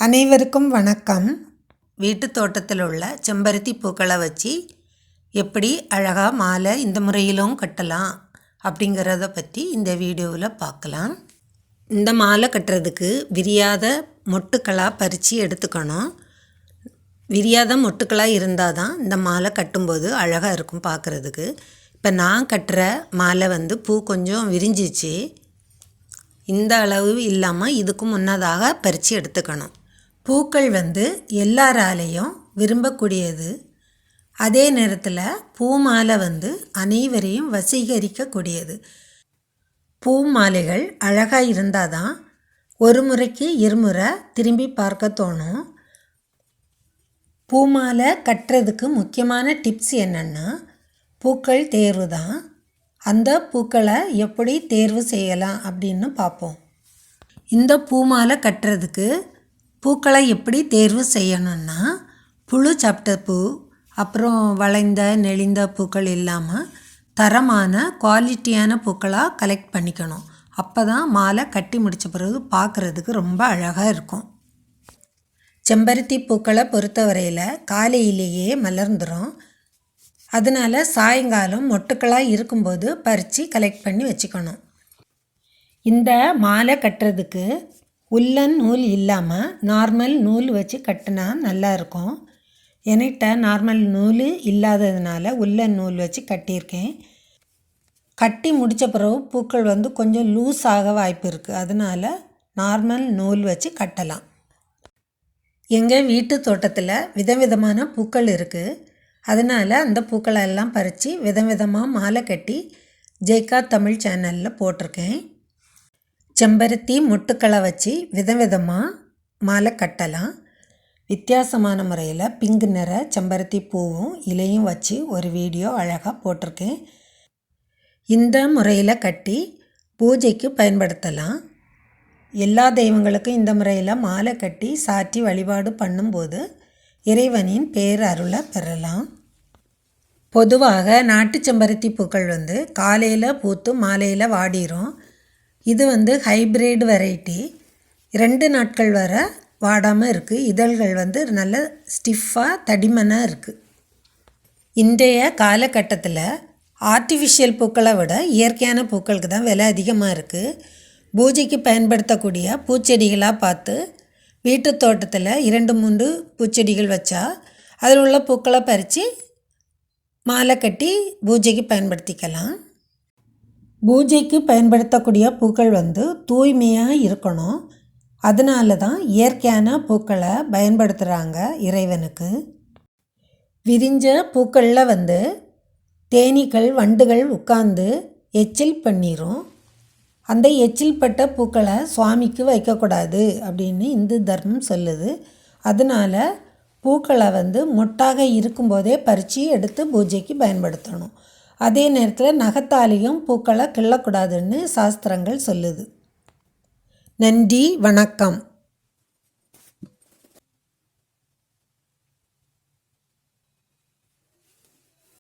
அனைவருக்கும் வணக்கம். வீட்டு தோட்டத்தில் உள்ள செம்பருத்தி பூக்களை வச்சு எப்படி அழகாக மாலை இந்த முறையிலும் கட்டலாம் அப்படிங்கிறத பற்றி இந்த வீடியோவில் பார்க்கலாம். இந்த மாலை கட்டுறதுக்கு விரியாத மொட்டுக்களாக பறித்து எடுத்துக்கணும். விரியாத மொட்டுக்களாக இருந்தால் தான் இந்த மாலை கட்டும்போது அழகாக இருக்கும் பார்க்குறதுக்கு. இப்போ நான் கட்டுற மாலை பூ கொஞ்சம் விரிஞ்சிச்சு. இந்த அளவு இல்லாமல் இதுக்கு முன்னதாக பறித்து எடுத்துக்கணும். பூக்கள் எல்லாராலையும் விரும்பக்கூடியது. அதே நேரத்தில் பூ மாலை அனைவரையும் வசீகரிக்கக்கூடியது. பூ மாலைகள் அழகாக இருந்தால் தான் ஒரு முறைக்கு இருமுறை திரும்பி பார்க்க தோணும். பூ மாலை கட்டுறதுக்கு முக்கியமான டிப்ஸ் என்னென்னா, பூக்கள் தேர்வு தான். அந்த பூக்களை எப்படி தேர்வு செய்யலாம் அப்படின்னு பார்ப்போம். இந்த பூ மாலை கட்டுறதுக்கு பூக்களை எப்படி தேர்வு செய்யணும்னா, புழு சாப்பிட்ட பூ, அப்புறம் வளைந்த நெளிந்த பூக்கள் இல்லாமல் தரமான குவாலிட்டியான பூக்களாக கலெக்ட் பண்ணிக்கணும். அப்போ தான் மாலை கட்டி முடித்த பிறகு பார்க்குறதுக்கு ரொம்ப அழகாக இருக்கும். செம்பருத்தி பூக்களை பொறுத்தவரையில் காலையிலேயே மலர்ந்துடும். அதனால் சாயங்காலம் மொட்டுக்களாக இருக்கும்போது பறித்து கலெக்ட் பண்ணி வச்சுக்கணும். இந்த மாலை கட்டுறதுக்கு உல்லன் நூல் இல்லாமல் நார்மல் நூல் வச்சு கட்டினா நல்லாயிருக்கும். என்கிட்ட நார்மல் நூல் இல்லாததுனால உல்லன் நூல் வச்சு கட்டியிருக்கேன். கட்டி முடித்த பிறகு பூக்கள் கொஞ்சம் லூஸ் ஆக வாய்ப்பு இருக்குது. அதனால் நார்மல் நூல் வச்சு கட்டலாம். எங்கள் வீட்டு தோட்டத்தில் விதவிதமான பூக்கள் இருக்குது. அதனால் அந்த பூக்களை எல்லாம் பறித்து விதவிதமாக மாலை கட்டி ஜெய்கா தமிழ் சேனலில் போட்டிருக்கேன். செம்பருத்தி மொட்டுக்களை வச்சு விதவிதமாக மாலை கட்டலாம். வித்தியாசமான முறையில் பிங்க் நிற செம்பருத்தி பூவும் இலையும் வச்சு ஒரு வீடியோ அழகாக போட்டிருக்கேன். இந்த முறையில் கட்டி பூஜைக்கு பயன்படுத்தலாம். எல்லா தெய்வங்களுக்கும் இந்த முறையில் மாலை கட்டி சாற்றி வழிபாடு பண்ணும்போது இறைவனின் பேரருளை பெறலாம். பொதுவாக நாட்டு செம்பருத்தி பூக்கள் காலையில் பூத்து மாலையில் வாடிரும். இது ஹைப்ரிட் வெரைட்டி. 2 நாட்கள் வரை வாடாமல் இருக்குது. இதழ்கள் நல்ல ஸ்டிஃபாக தடிமனாக இருக்குது. இன்றைய காலகட்டத்தில் ஆர்டிஃபிஷியல் பூக்களை விட இயற்கையான பூக்களுக்கு தான் விலை அதிகமாக இருக்குது. பூஜைக்கு பயன்படுத்தக்கூடிய பூச்செடிகளாக பார்த்து வீட்டு தோட்டத்தில் 2-3 பூச்செடிகள் வச்சா அதில் உள்ள பூக்களை பறித்து மாலை கட்டி பூஜைக்கு பயன்படுத்திக்கலாம். பூஜைக்கு பயன்படுத்தக்கூடிய பூக்கள் தூய்மையாக இருக்கணும். அதனால தான் இயற்கையான பூக்களை பயன்படுத்துகிறாங்க இறைவனுக்கு. விரிஞ்ச பூக்களில் தேனீக்கள் வண்டுகள் உட்கார்ந்து எச்சில் பண்ணிடும். அந்த எச்சில் பட்ட பூக்களை சுவாமிக்கு வைக்கக்கூடாது அப்படின்னு இந்து தர்மம் சொல்லுது. அதனால் பூக்களை மொட்டாக இருக்கும்போதே பறித்து எடுத்து பூஜைக்கு பயன்படுத்தணும். அதே நேரத்தில் நகத்தாலையும் பூக்களை கிள்ளக்கூடாதுன்னு சாஸ்திரங்கள் சொல்லுது. நன்றி, வணக்கம்.